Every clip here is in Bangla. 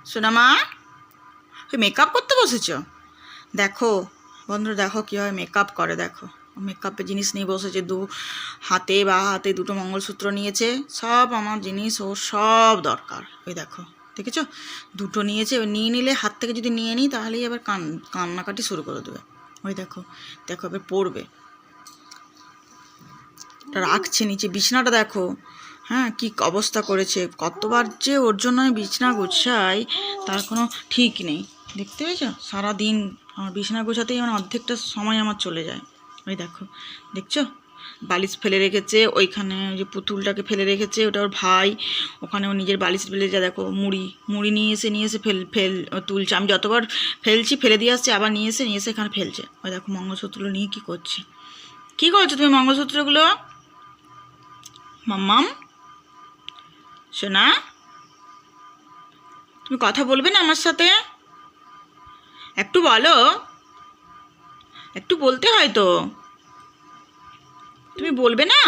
সোনা মা, ওই মেকআপ করতে বসেছো? দেখো বন্ধুরা, দেখো কীভাবে মেকআপ করে। দেখো মেকআপের জিনিস নিয়ে বসেছে, হাতে দুটো মঙ্গলসূত্র নিয়েছে। সব আমার জিনিস ওর সব দরকার। ওই দেখো, দেখেছো, দুটো নিয়েছে। নিয়ে নিলে, হাত থেকে যদি নিয়ে নিই তাহলেই আবার কান্নাকাটি শুরু করে দেবে। ওই দেখো, দেখো এবার পড়বে। রাখছে নিচে, বিছানাটা দেখো, হ্যাঁ কী অবস্থা করেছে। কতবার যে ওর জন্য আমি বিছানা গোছাই তার কোনো ঠিক নেই। দেখতে পেয়েছো, সারাদিন আমার বিছানা গোছাতেই মানে অর্ধেকটা সময় আমার চলে যায়। ওই দেখো, দেখছো বালিশ ফেলে রেখেছে ওইখানে, যে পুতুলটাকে ফেলে রেখেছে, ওটা ওর ভাই। ওখানে ও নিজের বালিশ ফেলে যা, দেখো মুড়ি নিয়ে এসে তুলছে। আমি যতবার ফেলছি ফেলে দিয়ে আসছে, আবার নিয়ে এসে এখানে ফেলছে। ওই দেখো মঙ্গলসূত্রগুলো নিয়ে কী করছে। কী করছো তুমি মঙ্গলসূত্রগুলো? মাম্মাম সোনা, তুমি কথা বলবে না আমার সাথে? একটু বলো, একটু বলতে হয় তো, তুমি বলবে না?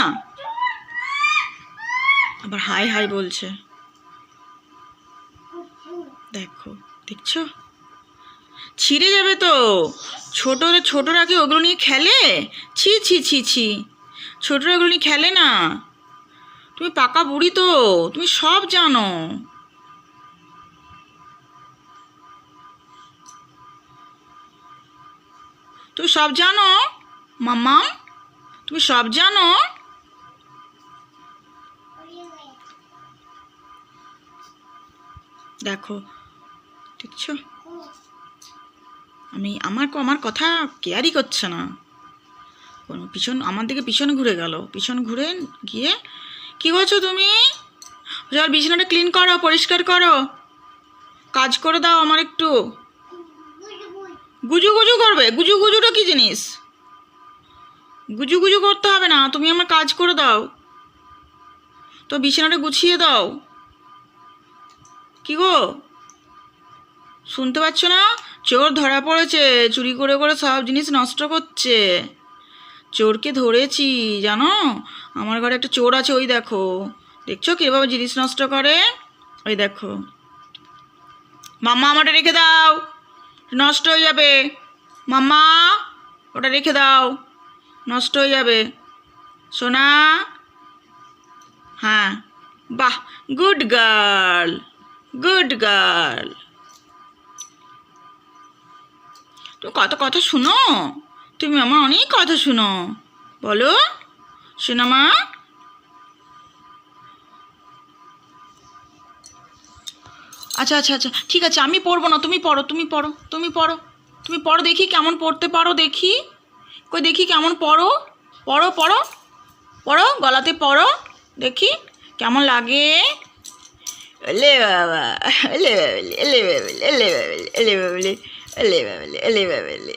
আবার হাই হাই বলছে। দেখো, দেখছো, ছিঁড়ে যাবে তো। ছোটরা কি ওগুলো নিয়ে খেলে? ছি ছি ছি ছি, ছোটরা ওগুলো নিয়ে খেলে না। তুমি পাকা বুড়ি তো, তুমি সব জানো। তুমি সব জানো মাম্মা, তুমি সব জানো। দেখো, দেখছো, আমার কথা কেয়ারই করছে না। কোনো আমার দিকে পিছনে ঘুরে গেল। পিছন ঘুরে গিয়ে কি করছো তুমি? চল বিছানাটা ক্লিন করো, পরিষ্কার করো, কাজ করে দাও আমার একটু। গুজু করবে? গুজুটা কি জিনিস? গুজু করতে হবে না, তুমি আমার কাজ করে দাও তো, বিছানাটা গুছিয়ে দাও। কি গো, শুনতে পাচ্ছ না? চোর ধরা পড়েছে, চুরি করে সব জিনিস নষ্ট করছে। চোরকে ধরেছি জানো, আমার ঘরে একটা চোর আছে। ওই দেখো, দেখছো কীভাবে জিনিস নষ্ট করে। ওই দেখো, মাম্মা আমারটা রেখে দাও, নষ্ট হয়ে যাবে। মাম্মা ওটা রেখে দাও, নষ্ট হয়ে যাবে। সোনা, হ্যাঁ, বাহ, গুড গার্ল, গুড গার্ল। তুমি কত কথা শুনো, তুমি আমার অনেক কথা শুনো। বলো শোনা মা। আচ্ছা আচ্ছা আচ্ছা, ঠিক আছে, আমি পড়বো না, তুমি পড়ো, তুমি পড়ো, তুমি পড়ো, তুমি পড়ো, দেখি কেমন পড়তে পারো, দেখি কই, দেখি কেমন পড়ো। পড়ো পড়ো পড়ো, গলাতে পড়ো, দেখি কেমন লাগে। এলে বাবা, এলে বাবলে, এলে বাবলে, এলে বাবলে, এলে বাবলে, এলে বাবলে, এলে বাবলে।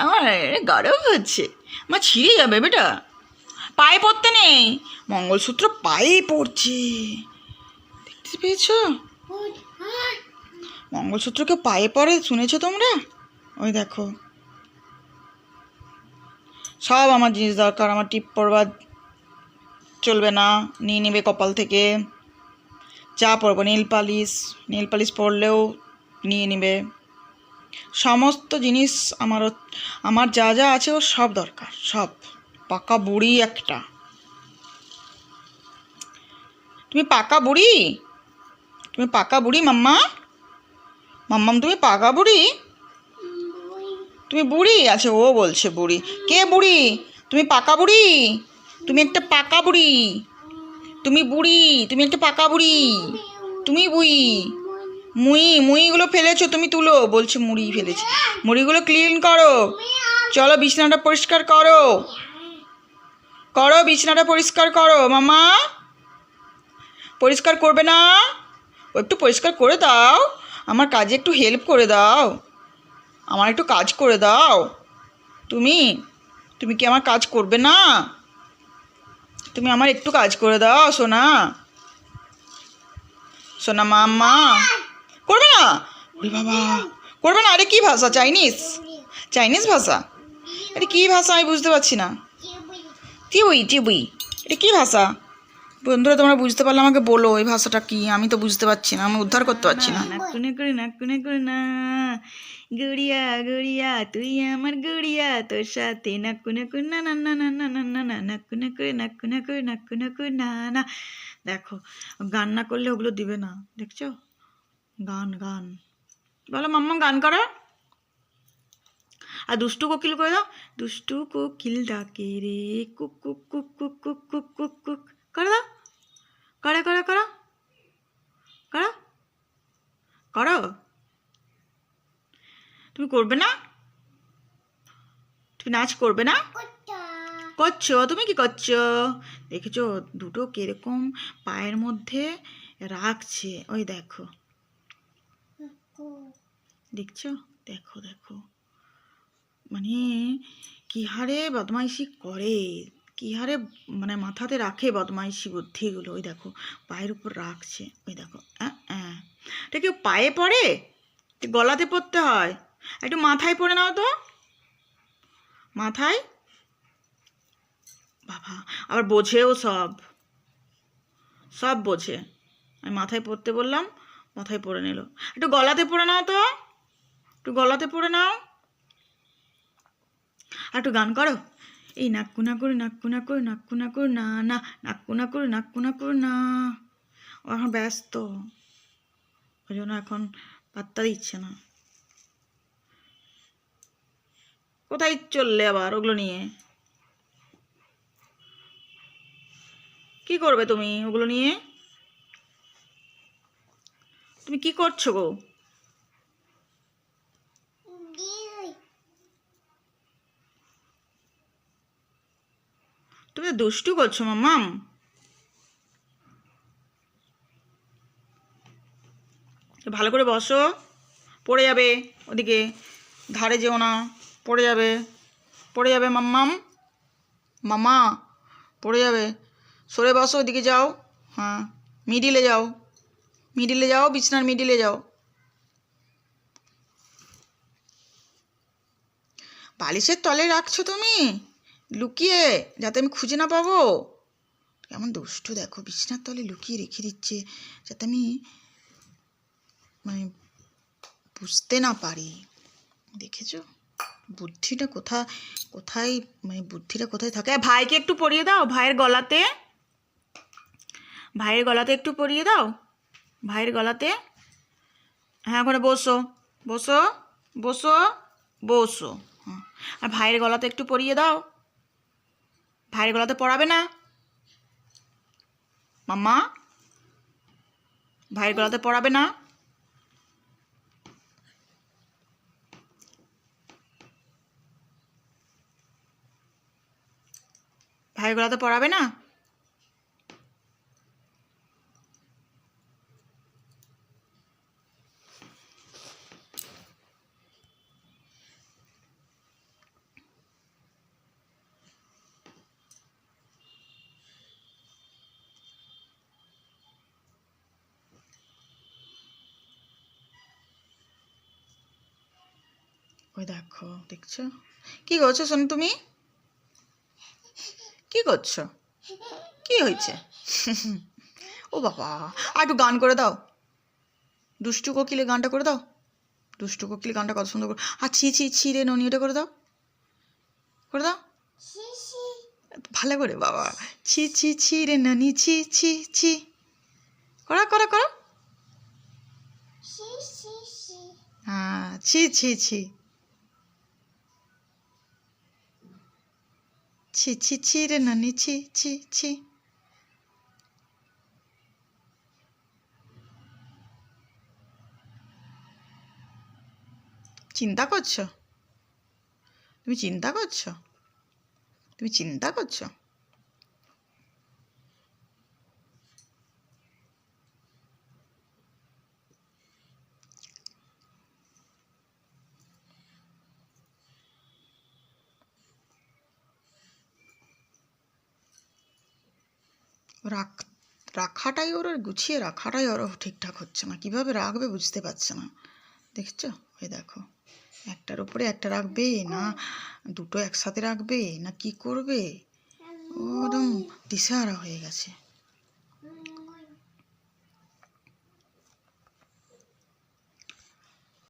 আমার গরম হচ্ছে। আমার ছিঁড়ে যাবে বেটা, পায়ে পড়তে নেই। মঙ্গলসূত্র পায়ে পড়ছে, দেখতে পেয়েছো? মঙ্গলসূত্রকে পায়ে পড়ে, শুনেছো তোমরা? ওই দেখো, সব আমার জিনিস দরকার। আমার টিপ পরবা চলবে না, নিয়ে নেবে কপাল থেকে। যা পরবো, নীল পালিশ পরলেও নিয়ে নেবে। সমস্ত জিনিস আমার যা যা আছে ও সব দরকার, সব। পাকা বুড়ি একটা। তুমি পাকা বুড়ি, তুমি পাকা বুড়ি মাম্মা। মাম্মাম তুমি পাকা বুড়ি, তুমি বুড়ি? আচ্ছা, ও বলছে বুড়ি। কে বুড়ি? তুমি পাকা বুড়ি, তুমি একটা পাকা বুড়ি, তুমি বুড়ি, তুমি একটা পাকা বুড়ি, তুমি বুড়ি। মুড়িগুলো ফেলেছো তুমি, তুলো। বলছে মুড়ি ফেলেছি, মুড়িগুলো ক্লিন করো। চলো বিছানাটা পরিষ্কার করো, বিছানাটা পরিষ্কার করো মামা। পরিষ্কার করবে না? ও একটু পরিষ্কার করে দাও, আমার কাজে একটু হেল্প করে দাও, আমার একটু কাজ করে দাও। তুমি কি আমার কাজ করবে না? তুমি আমার একটু কাজ করে দাও সোনা, সোনা মাম্মা। করবে না? ওরে বাবা, করবে না? আরে কি ভাষা? চাইনিজ ভাষা? আরে কি ভাষা আমি বুঝতে পারছি না। টিবুই, এটা কি ভাষা? বন্ধুরা তোমরা বুঝতে পারলে আমাকে বলো এই ভাষাটা কি, আমি তো বুঝতে পারছি না, আমি উদ্ধার করতে পারছি না। নাকুনে করে নাকুনে করে না, গুড়িয়া গুড়িয়া তুই আমার গুড়িয়া, তোর সাথে নাকুনে করে না না না না না না না না, নাকুনে করে নাকুনে করে নাকুনে করে না না। দেখো গান না করলে ওগুলো দিবে না, দেখছো? গান গান বলো মাম্মা, গান করো। আর দুষ্টু কোকিল করে দাও, দুষ্টু কোকিল ডাকে রে cook cook cook cook cook cook cook cook, করে দাও, করো করো করো করো করো। তুমি করবে না? তুমি নাচ করবে না? করছো, তুমি কি করছো? দেখেছো দুটো কিরকম পায়ের মধ্যে রাখছে, ওই দেখো, দেখছো? দেখো দেখো মানে কি হারে বদমাইশি করে, কি হারে মানে মাথাতে রাখে বদমাইশি বুদ্ধিগুলো। ওই দেখো পায়ের উপর রাখছে, ওই দেখো। এটা কেউ পায়ে পড়ে? গলাতে পড়তে হয়, একটু মাথায় পড়ে নাও তো, মাথায়। বাবা আবার বোঝেও, সব সব বোঝে। আমি মাথায় পড়তে বললাম, মাথায় পড়ে নিল। একটু গলাতে পড়ে নাও তো, একটু গলাতে পড়ে নাও। আর একটু গান করো, এই নাক্কুনা করে নাক্কুনা করে নাক্কুনা করে না না, নাক্কুনা করে নাক্কুনা করে না। ও এখন ব্যস্ত, ওই জন্য এখন পাত্তা দিচ্ছে না। কোথায় চললে আবার ওগুলো নিয়ে? কি করবে তুমি ওগুলো নিয়ে? তুমি কি করছো গো? তুমি তো দুষ্টু করছো মাম্মাম। ভালো করে বসো, পড়ে যাবে ওদিকে, ধারে যেও না, পড়ে যাবে, পড়ে যাবে মাম্মাম, মামা পড়ে যাবে। সরে বসো, ওদিকে যাও, হ্যাঁ মিডিলে যাও, মিডিলে যাও, বিছনার মিডিলে যাও। বালিশের তলে রাখছো তুমি লুকিয়ে, যাতে আমি খুঁজে না পাবো। কেমন দুষ্টু দেখো, বিছনার তলে লুকিয়ে রেখে দিচ্ছে যাতে আমি মানে বুঝতে না পারি। দেখেছো বুদ্ধিটা কোথায় মানে বুদ্ধিটা কোথায় থাকে? ভাইকে একটু পরিয়ে দাও, ভাইয়ের গলাতে, ভাইয়ের গলাতে একটু পরিয়ে দাও, ভাইয়ের গলাতে। হ্যাঁ ওখানে বসো, বসো বসো বসো, হ্যাঁ। আর ভাইয়ের গলাতে একটু পরিয়ে দাও। ভাইয়ের গলাতে পরাবে না মাম্মা? ভাইয়ের গলাতে পরাবে না? ভাইয়ের গলাতে পরাবে না? ওই দেখো, দেখছো কি করছো শোনো তুমি? কি করছো? কি হয়েছে? ও বাবা, আর একটু গান করে দাও, দুষ্টু কোকিলের গানটা করে দাও। দুষ্টু কোকিল গানটা কত সুন্দর করে। আর ছি ছি ছি রে ননি, ওটা করে দাও, করে দাও ভালো করে বাবা। ছি ছি ছি রে ননি, ছি ছি ছি, করা করা করা। হ্যাঁ ছি ছি ছি, ছি ছি ছি রে ননি, ছি ছি ছি। চিন্তা করছো? তুমি চিন্তা করছো? তুমি চিন্তা করছো? রাখাটাই ওর, গুছিয়ে রাখাটাই ওর ঠিকঠাক হচ্ছে না, কিভাবে রাখবে বুঝতে পারছে না। দেখছো ওই দেখো, একটার উপরে একটা রাখবে না দুটো একসাথে রাখবে না কি করবে, ওরকম দিশাহারা হয়ে গেছে।